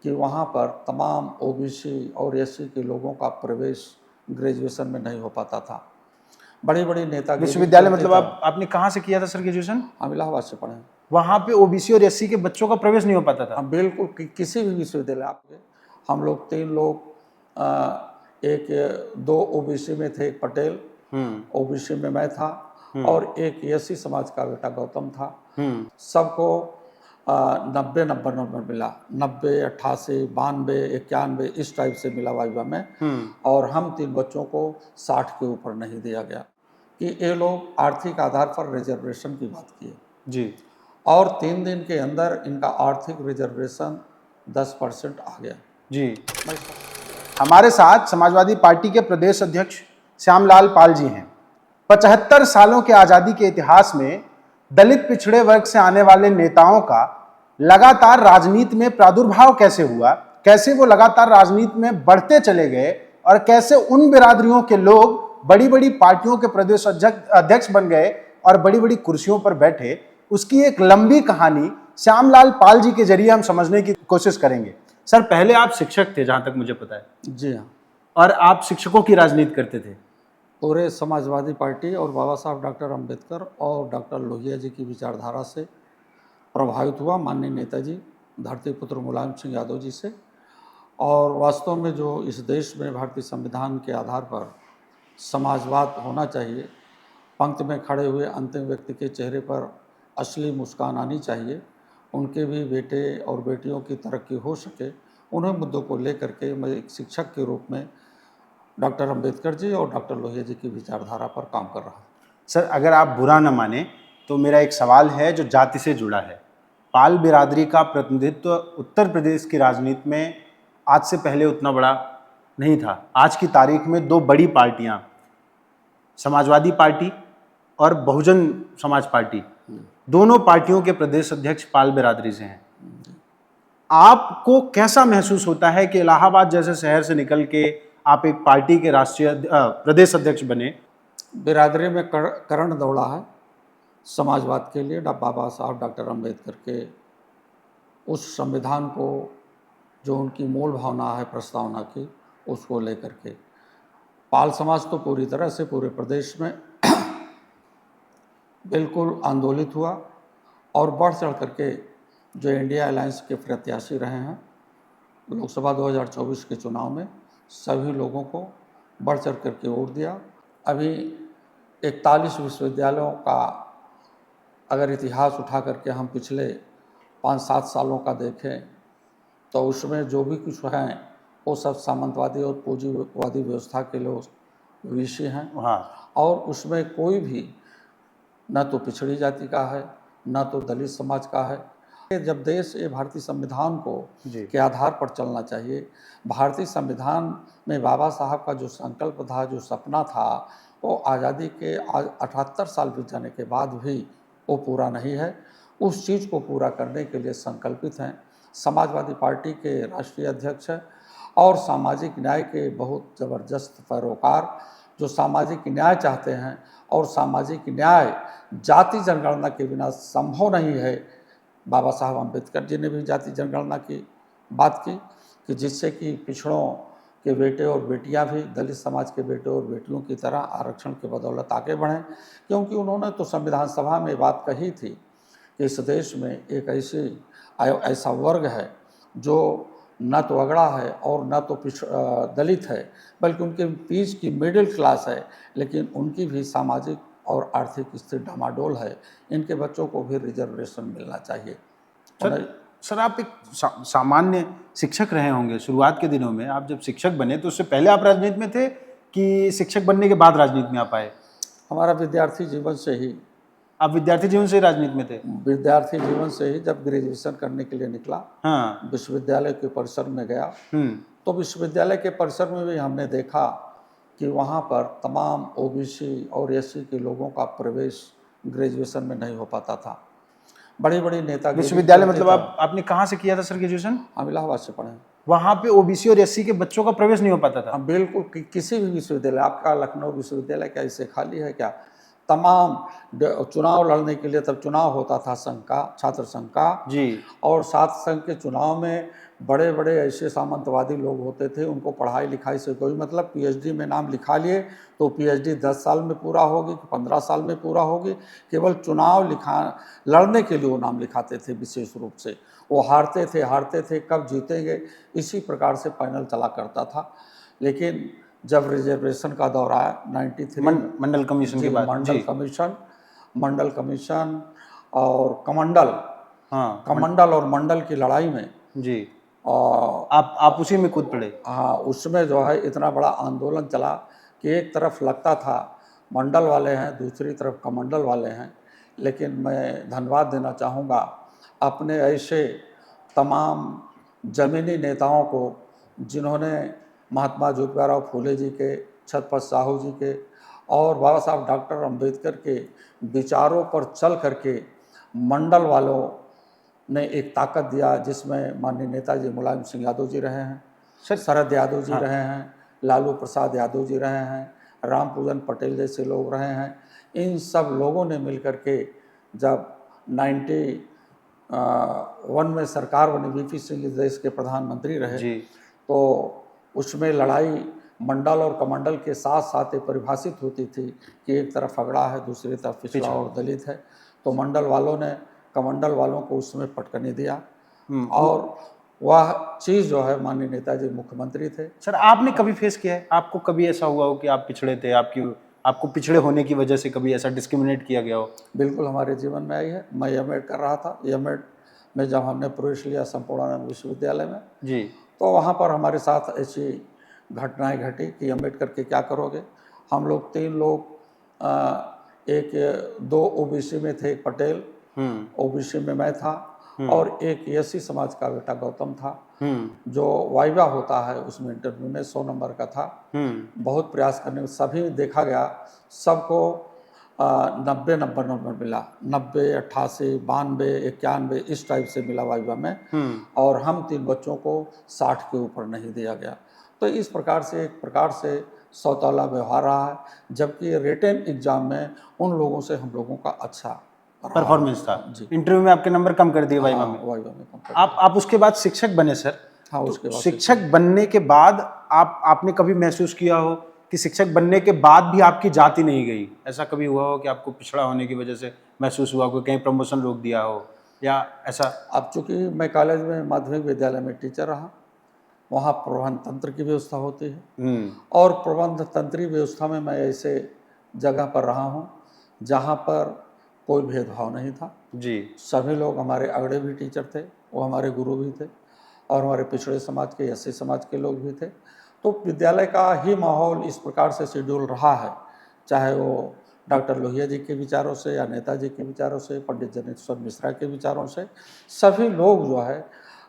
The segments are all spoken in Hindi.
कि वहाँ पर तमाम ओबीसी और एससी के लोगों का प्रवेश ग्रेजुएशन में नहीं हो पाता था। बड़ी बड़ी नेतागिरी विश्वविद्यालय चलते मतलब थे। आपने कहाँ से किया था सर ग्रेजुएशन? हम इलाहाबाद से पढ़े। वहाँ पे ओबीसी और एससी के बच्चों का प्रवेश नहीं हो पाता था? हम बिल्कुल किसी भी विश्वविद्यालय आपके, हम लोग 3 लोग, एक 2 ओबीसी में थे, एक पटेल, ओबीसी में मैं था और एक एससी समाज का बेटा गौतम था। सबको 90 नंबर मिला, 90, 88, 92, 91 इस टाइप से मिला वाइवा में। और हम 3 बच्चों को 60 के ऊपर नहीं दिया गया कि ये लोग आर्थिक आधार पर रिजर्वेशन की बात किए जी। और 3 दिन के अंदर इनका आर्थिक रिजर्वेशन 10% आ गया। जी। हमारे साथ समाजवादी पार्टी के प्रदेश अध्यक्ष श्यामलाल पाल जी हैं। 75 सालों के आजादी के इतिहास में दलित पिछड़े वर्ग से आने वाले नेताओं का लगातार राजनीति में प्रादुर्भाव कैसे हुआ, कैसे वो लगातार राजनीति में बढ़ते चले गए और कैसे उन बिरादरियों के लोग बड़ी बड़ी पार्टियों के प्रदेश अध्यक्ष बन गए और बड़ी बड़ी कुर्सियों पर बैठे, उसकी एक लंबी कहानी श्यामलाल पाल जी के जरिए हम समझने की कोशिश करेंगे। सर, पहले आप शिक्षक थे जहां तक मुझे पता है। जी हाँ। और आप शिक्षकों की राजनीति करते थे। पूरे समाजवादी पार्टी और बाबा साहब डॉक्टर अंबेडकर और डॉक्टर लोहिया जी की विचारधारा से प्रभावित हुआ, माननीय नेताजी धरतीपुत्र मुलायम सिंह यादव जी से। और वास्तव में जो इस देश में भारतीय संविधान के आधार पर समाजवाद होना चाहिए, पंक्ति में खड़े हुए अंतिम व्यक्ति के चेहरे पर असली मुस्कान आनी चाहिए, उनके भी बेटे और बेटियों की तरक्की हो सके, उन्हीं मुद्दों को लेकर के मैं एक शिक्षक के रूप में डॉक्टर अंबेडकर जी और डॉक्टर लोहिया जी की विचारधारा पर काम कर रहा हूँ। सर, अगर आप बुरा न माने तो मेरा एक सवाल है जो जाति से जुड़ा है। पाल बिरादरी का प्रतिनिधित्व उत्तर प्रदेश की राजनीति में आज से पहले उतना बड़ा नहीं था। आज की तारीख में 2 बड़ी पार्टियां, समाजवादी पार्टी और बहुजन समाज पार्टी, दोनों पार्टियों के प्रदेश अध्यक्ष पाल बिरादरी से हैं। आपको कैसा महसूस होता है कि इलाहाबाद जैसे शहर से निकल के आप एक पार्टी के राष्ट्रीय प्रदेश अध्यक्ष बने? बिरादरी में करण दौड़ा है समाजवाद के लिए, बाबा साहब डॉक्टर अंबेडकर के उस संविधान को, जो उनकी मूल भावना है प्रस्तावना की, उसको लेकर के पाल समाज तो पूरी तरह से पूरे प्रदेश में बिल्कुल आंदोलित हुआ और बढ़ चढ़ करके जो इंडिया अलायंस के प्रत्याशी रहे हैं लोकसभा 2024 के चुनाव में, सभी लोगों को बढ़ चढ़ करके वोट दिया। अभी 41 विश्वविद्यालयों का अगर इतिहास उठा करके हम पिछले 5-7 सालों का देखें तो उसमें जो भी कुछ हैं वो सब सामंतवादी और पूंजीवादी व्यवस्था के लोग विषय हैं। और उसमें कोई भी न तो पिछड़ी जाति का है, न तो दलित समाज का है। जब देश ये भारतीय संविधान को के आधार पर चलना चाहिए, भारतीय संविधान में बाबा साहब का जो संकल्प था, जो सपना था, वो आज़ादी के 78 साल बीत जाने के बाद भी वो पूरा नहीं है। उस चीज़ को पूरा करने के लिए संकल्पित हैं समाजवादी पार्टी के राष्ट्रीय अध्यक्ष और सामाजिक न्याय के बहुत ज़बरदस्त पैरोकार, जो सामाजिक न्याय चाहते हैं। और सामाजिक न्याय जाति जनगणना के बिना संभव नहीं है। बाबा साहब अंबेडकर जी ने भी जाति जनगणना की बात की कि जिससे कि पिछड़ों के बेटे और बेटियां भी दलित समाज के बेटे और बेटियों की तरह आरक्षण के बदौलत आगे बढ़ें, क्योंकि उन्होंने तो संविधान सभा में बात कही थी कि इस देश में एक ऐसा वर्ग है जो न तो अगड़ा है और न तो दलित है, बल्कि उनके बीच की मिडिल क्लास है, लेकिन उनकी भी सामाजिक और आर्थिक स्थिति डामाडोल है। इनके बच्चों को भी रिजर्वेशन मिलना चाहिए। सर, आप एक सामान्य शिक्षक रहे होंगे शुरुआत के दिनों में। आप जब शिक्षक बने तो उससे पहले आप राजनीति में थे कि शिक्षक बनने के बाद राजनीति में आप आए? हमारा विद्यार्थी जीवन से ही। आप विद्यार्थी जीवन से ही राजनीति में थे? विद्यार्थी जीवन से ही। जब ग्रेजुएशन करने के लिए निकला, विश्वविद्यालय के परिसर में गया, तो विश्वविद्यालय के परिसर में भी हमने देखा कि वहाँ पर तमाम ओबीसी और एससी के लोगों का प्रवेश ग्रेजुएशन में नहीं हो पाता था। बड़ी बड़ी नेतागिरी। विश्वविद्यालय मतलब आपने कहाँ से किया था सर ग्रेजुएशन? हम इलाहाबाद से पढ़े। वहाँ पे ओबीसी और एससी के बच्चों का प्रवेश नहीं हो पाता था? बिल्कुल किसी भी विश्वविद्यालय, आपका लखनऊ विश्वविद्यालय क्या इससे खाली है क्या? तमाम चुनाव लड़ने के लिए तब चुनाव होता था संघ का, छात्र संघ का जी, और सात संघ के चुनाव में बड़े बड़े ऐसे सामंतवादी लोग होते थे, उनको पढ़ाई लिखाई से कोई मतलब, पीएचडी में नाम लिखा लिए तो पीएचडी 10 साल में पूरा होगी कि 15 साल में पूरा होगी, केवल चुनाव लड़ने के लिए वो नाम लिखाते थे विशेष रूप से। वो हारते थे, कब जीतेंगे, इसी प्रकार से पैनल चला करता था। लेकिन जब रिजर्वेशन का दौर आया 93 मंडल कमीशन के बाद, मंडल कमीशन और कमंडल, हाँ, कमंडल और मंडल की लड़ाई में जी, और आप उसी में कूद पड़े। हाँ, उसमें जो है इतना बड़ा आंदोलन चला कि एक तरफ लगता था मंडल वाले हैं, दूसरी तरफ कमंडल वाले हैं। लेकिन मैं धन्यवाद देना चाहूँगा अपने ऐसे तमाम ज़मीनी नेताओं को जिन्होंने महात्मा ज्योतिबा फूले जी के, छत्रपति साहू जी के और बाबा साहब डॉक्टर अंबेडकर के विचारों पर चल करके मंडल वालों ने एक ताकत दिया, जिसमें माननीय नेताजी मुलायम सिंह यादव जी रहे हैं, शरद यादव जी रहे हैं, लालू प्रसाद यादव जी रहे हैं, राम पूजन पटेल जैसे लोग रहे हैं। इन सब लोगों ने मिलकर के जब 91 में सरकार बनी, वीपी सिंह देश के प्रधानमंत्री रहे जी, तो उसमें लड़ाई मंडल और कमंडल के साथ साथ परिभाषित होती थी कि एक तरफ अगड़ा है, दूसरी तरफ पिछड़ा और दलित है। तो मंडल वालों ने कमंडल वालों को उसमें पटकनी दिया और वह चीज़ जो है माननीय नेताजी मुख्यमंत्री थे। सर आपने कभी फेस किया है, आपको कभी ऐसा हुआ हो कि आप पिछड़े थे, आपको पिछड़े होने की वजह से कभी ऐसा डिस्क्रिमिनेट किया गया हो? बिल्कुल हमारे जीवन में आई है। मैं एमएड कर रहा था, एमएड में जब हमने प्रवेश लिया संपूर्णानंद विश्वविद्यालय में जी, तो वहाँ पर हमारे साथ ऐसी घटनाएं घटी कि एमएड करके क्या करोगे। हम लोग 3 लोग एक 2 ओबीसी में थे, एक पटेल, ओबीसी में मैं था और एक एससी समाज का बेटा गौतम था। जो वाइवा होता है उसमें इंटरव्यू में 100 नंबर का था। बहुत प्रयास करने में सभी देखा गया, सबको 90 नंबर मिला, 90, 88, 92, 91 इस टाइप से मिला वाइवा में। और हम 3 बच्चों को 60 के ऊपर नहीं दिया गया। तो इस प्रकार से एक प्रकार से सौतौला व्यवहार रहा है, जबकि रिटन एग्जाम में उन लोगों से हम लोगों का अच्छा परफॉर्मेंस था। जी, इंटरव्यू में आपके नंबर कम कर दिए वाइवा में। वाइवा में कम कर आप उसके बाद शिक्षक बने सर। हाँ, उसके बाद शिक्षक बनने के बाद आपने कभी महसूस किया हो कि शिक्षक बनने के बाद भी आपकी जाति नहीं गई? ऐसा कभी हुआ हो कि आपको पिछड़ा होने की वजह से महसूस हुआ, कोई कहीं प्रमोशन रोक दिया हो या ऐसा? अब चूँकि मैं कॉलेज में माध्यमिक विद्यालय में टीचर रहा, वहाँ प्रबंध तंत्र की व्यवस्था होती है और प्रबंध तंत्री व्यवस्था में मैं ऐसे जगह पर रहा हूँ जहाँ पर कोई भेदभाव नहीं था जी, सभी लोग हमारे अगड़े भी टीचर थे, वो हमारे गुरु भी थे और हमारे पिछड़े समाज के एससी समाज के लोग भी थे। तो विद्यालय का ही माहौल इस प्रकार से शेड्यूल रहा है, चाहे वो डॉक्टर लोहिया जी के विचारों से या नेताजी के विचारों से, पंडित जनेश्वर मिश्रा के विचारों से, सभी लोग जो है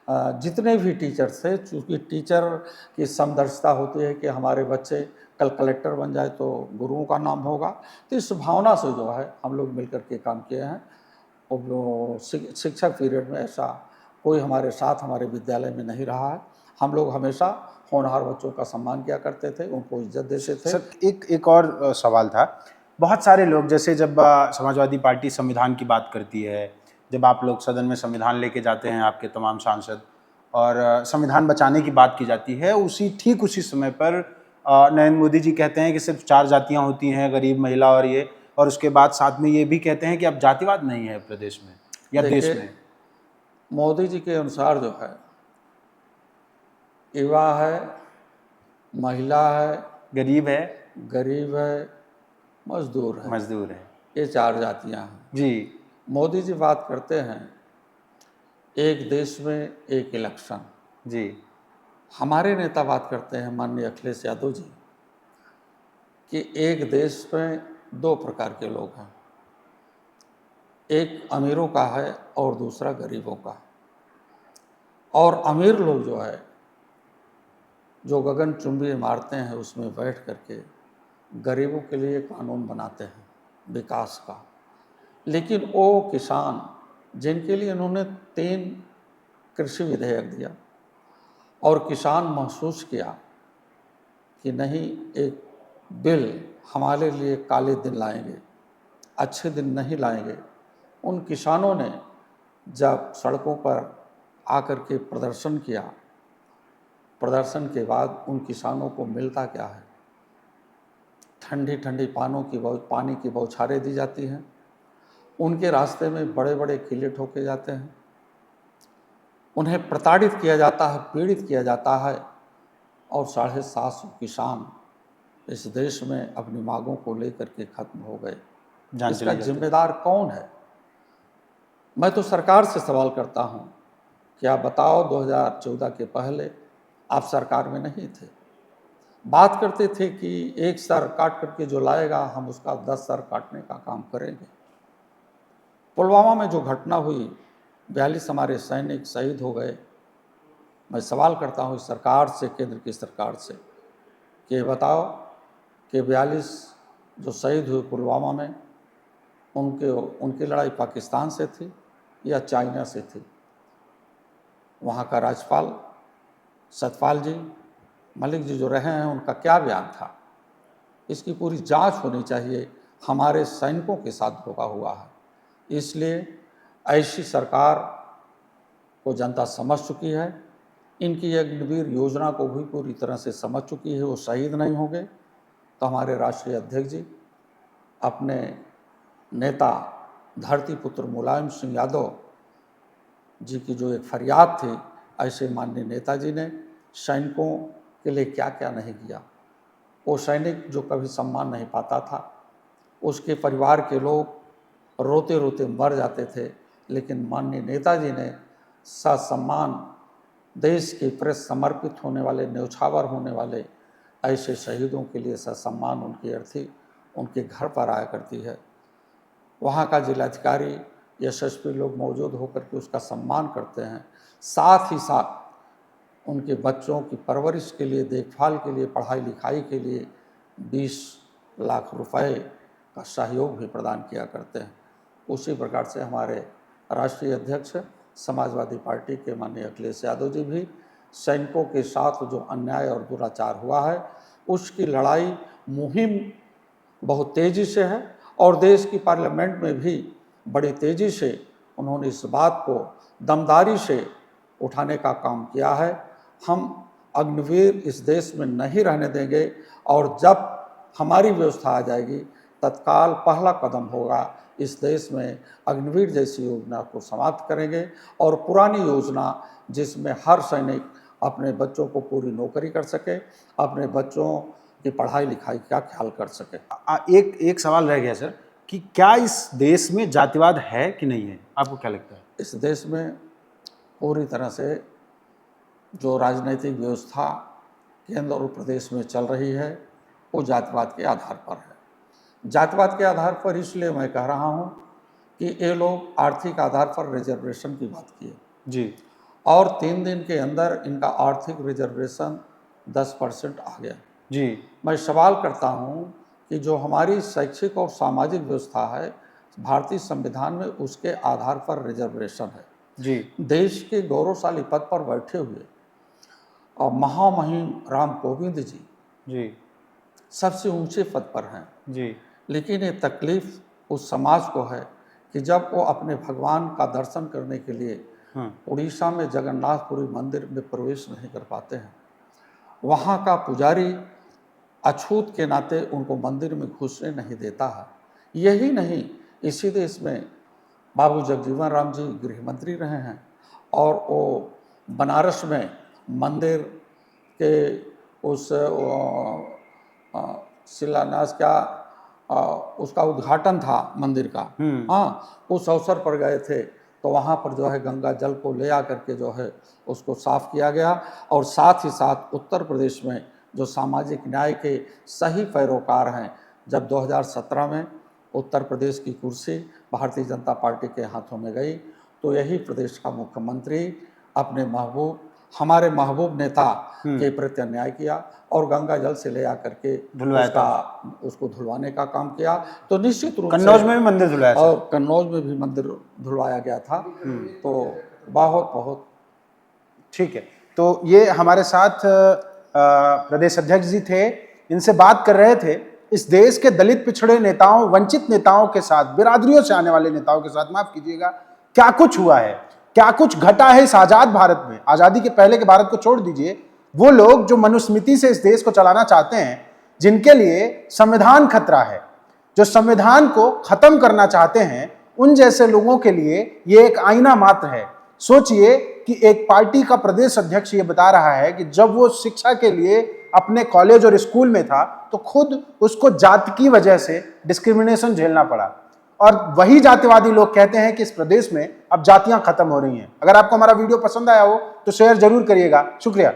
जितने भी टीचर थे, चूँकि टीचर की समदर्शिता होती है कि हमारे बच्चे कल कलेक्टर बन जाए तो गुरुओं का नाम होगा, तो इस भावना से जो है हम लोग मिलकर के काम किए हैं। और शिक्षक पीरियड में ऐसा कोई हमारे साथ हमारे विद्यालय में नहीं रहा है। हम लोग हमेशा होनहार बच्चों का सम्मान किया करते थे, उनको इज्जत देते थे। सर एक और सवाल था। बहुत सारे लोग, जैसे जब समाजवादी पार्टी संविधान की बात करती है, जब आप लोग सदन में संविधान लेके जाते हैं आपके तमाम सांसद और संविधान बचाने की बात की जाती है, ठीक उसी समय पर नरेंद्र मोदी जी कहते हैं कि सिर्फ 4 जातियां होती हैं, गरीब, महिला और ये, और उसके बाद साथ में ये भी कहते हैं कि अब जातिवाद नहीं है प्रदेश में या देश में। मोदी जी के अनुसार जो है युवा है, महिला है, गरीब है, मजदूर है, ये 4 जातियां हैं जी। मोदी जी बात करते हैं एक देश में एक इलेक्शन जी। हमारे नेता बात करते हैं माननीय अखिलेश यादव जी कि एक देश में 2 प्रकार के लोग हैं, एक अमीरों का है और दूसरा गरीबों का। और अमीर लोग जो है जो गगनचुंबी इमारतें हैं उसमें बैठ करके गरीबों के लिए कानून बनाते हैं विकास का, लेकिन वो किसान जिनके लिए इन्होंने 3 कृषि विधेयक दिया और किसान महसूस किया कि नहीं, एक बिल हमारे लिए काले दिन लाएंगे, अच्छे दिन नहीं लाएंगे। उन किसानों ने जब सड़कों पर आकर के प्रदर्शन किया प्रदर्शन के बाद उन किसानों को मिलता क्या है? ठंडी ठंडी पानी की बौछारें दी जाती हैं, उनके रास्ते में बड़े बड़े किले ठोके जाते हैं, उन्हें प्रताड़ित किया जाता है, पीड़ित किया जाता है, और 750 किसान इस देश में अपनी मांगों को लेकर के खत्म हो गए। इसका जिम्मेदार कौन है? मैं तो सरकार से सवाल करता हूँ, क्या बताओ 2014 के पहले आप सरकार में नहीं थे? बात करते थे कि एक सर काट करके जो लाएगा हम उसका 10 सर काटने का काम करेंगे। पुलवामा में जो घटना हुई, 42 हमारे सैनिक शहीद हो गए। मैं सवाल करता हूँ इस सरकार से, केंद्र की सरकार से, कि बताओ कि 42 जो शहीद हुए पुलवामा में, उनकी लड़ाई पाकिस्तान से थी या चाइना से थी? वहाँ का राज्यपाल सतपाल जी, मलिक जी जो रहे हैं, उनका क्या बयान था? इसकी पूरी जांच होनी चाहिए। हमारे सैनिकों के साथ धोखा हुआ है, इसलिए ऐसी सरकार को जनता समझ चुकी है। इनकी अग्निवीर योजना को भी पूरी तरह से समझ चुकी है। वो शहीद नहीं होंगे तो हमारे राष्ट्रीय अध्यक्ष जी अपने नेता धरती पुत्र मुलायम सिंह यादव जी की जो एक फरियाद थी, ऐसे माननीय नेताजी ने सैनिकों के लिए क्या क्या नहीं किया। वो सैनिक जो कभी सम्मान नहीं पाता था, उसके परिवार के लोग रोते रोते मर जाते थे, लेकिन माननीय नेताजी ने ससम्मान देश के प्रति समर्पित होने वाले, न्यौछावर होने वाले ऐसे शहीदों के लिए ससम्मान उनकी अर्थी उनके घर पर आया करती है। वहाँ का जिलाधिकारी, एसएसपी लोग मौजूद होकर के उसका सम्मान करते हैं। साथ ही साथ उनके बच्चों की परवरिश के लिए, देखभाल के लिए, पढ़ाई लिखाई के लिए 20 लाख रुपए का सहयोग भी प्रदान किया करते हैं। उसी प्रकार से हमारे राष्ट्रीय अध्यक्ष समाजवादी पार्टी के माननीय अखिलेश यादव जी भी सैनिकों के साथ जो अन्याय और दुराचार हुआ है, उसकी लड़ाई मुहिम बहुत तेज़ी से है, और देश की पार्लियामेंट में भी बड़ी तेज़ी से उन्होंने इस बात को दमदारी से उठाने का काम किया है। हम अग्निवीर इस देश में नहीं रहने देंगे, और जब हमारी व्यवस्था आ जाएगी, तत्काल पहला कदम होगा इस देश में अग्निवीर जैसी योजना को समाप्त करेंगे, और पुरानी योजना जिसमें हर सैनिक अपने बच्चों को पूरी नौकरी कर सके, अपने बच्चों की पढ़ाई लिखाई का ख्याल कर सके। एक सवाल रह गया सर, कि क्या इस देश में जातिवाद है कि नहीं है? आपको क्या लगता है? इस देश में पूरी तरह से जो राजनीतिक व्यवस्था केंद्र और प्रदेश में चल रही है, वो जातिवाद के आधार पर है। जातिवाद के आधार पर इसलिए मैं कह रहा हूँ कि ये लोग आर्थिक आधार पर रिजर्वेशन की बात किए जी, और 3 दिन के अंदर इनका आर्थिक रिजर्वेशन 10% आ गया जी। मैं सवाल करता हूँ कि जो हमारी शैक्षिक और सामाजिक व्यवस्था है भारतीय संविधान में, उसके आधार पर रिजर्वेशन है जी। देश के गौरवशाली पद पर बैठे हुए और महामहिम राम कोविंद जी सबसे ऊंचे पद पर हैं जी। लेकिन ये तकलीफ उस समाज को है कि जब वो अपने भगवान का दर्शन करने के लिए उड़ीसा में जगन्नाथपुरी मंदिर में प्रवेश नहीं कर पाते हैं, वहाँ का पुजारी अछूत के नाते उनको मंदिर में घुसने नहीं देता है। यही नहीं, इसी देश में बाबू जगजीवन राम जी गृह मंत्री रहे हैं और वो बनारस में मंदिर के उस शिलान्यास क्या उसका उद्घाटन था मंदिर का, हाँ, उस अवसर पर गए थे तो वहाँ पर जो है गंगा जल को ले आकर के जो है उसको साफ किया गया। और साथ ही साथ उत्तर प्रदेश में जो सामाजिक न्याय के सही पैरोकार हैं, जब 2017 में उत्तर प्रदेश की कुर्सी भारतीय जनता पार्टी के हाथों में गई तो यही प्रदेश का मुख्यमंत्री अपने हमारे महबूब नेता के प्रति अन्याय किया और गंगा जल से ले आकर के उसको धुलवाने का काम किया। तो निश्चित रूप से कन्नौज में भी मंदिर धुलवाया और कन्नौज में भी मंदिर धुलवाया गया था। तो बहुत बहुत ठीक है। तो ये हमारे साथ प्रदेश अध्यक्ष जी थे, इनसे बात कर रहे थे इस देश के दलित पिछड़े नेताओं, वंचित नेताओं के साथ, बिरादरियों से आने वाले नेताओं के साथ, माफ कीजिएगा, क्या कुछ हुआ है, क्या कुछ घटा है इस आजाद भारत में। आजादी के पहले के भारत को छोड़ दीजिए, वो लोग जो मनुस्मृति से इस देश को चलाना चाहते हैं, जिनके लिए संविधान खतरा है, जो संविधान को खत्म करना चाहते हैं, उन जैसे लोगों के लिए ये एक आईना मात्र है। सोचिए कि एक पार्टी का प्रदेश अध्यक्ष ये बता रहा है कि जब वो शिक्षा के लिए अपने कॉलेज और स्कूल में था तो खुद उसको जाति की वजह से डिस्क्रिमिनेशन झेलना पड़ा, और वही जातिवादी लोग कहते हैं कि इस प्रदेश में अब जातियां खत्म हो रही हैं। अगर आपको हमारा वीडियो पसंद आया हो तो शेयर जरूर करिएगा। शुक्रिया।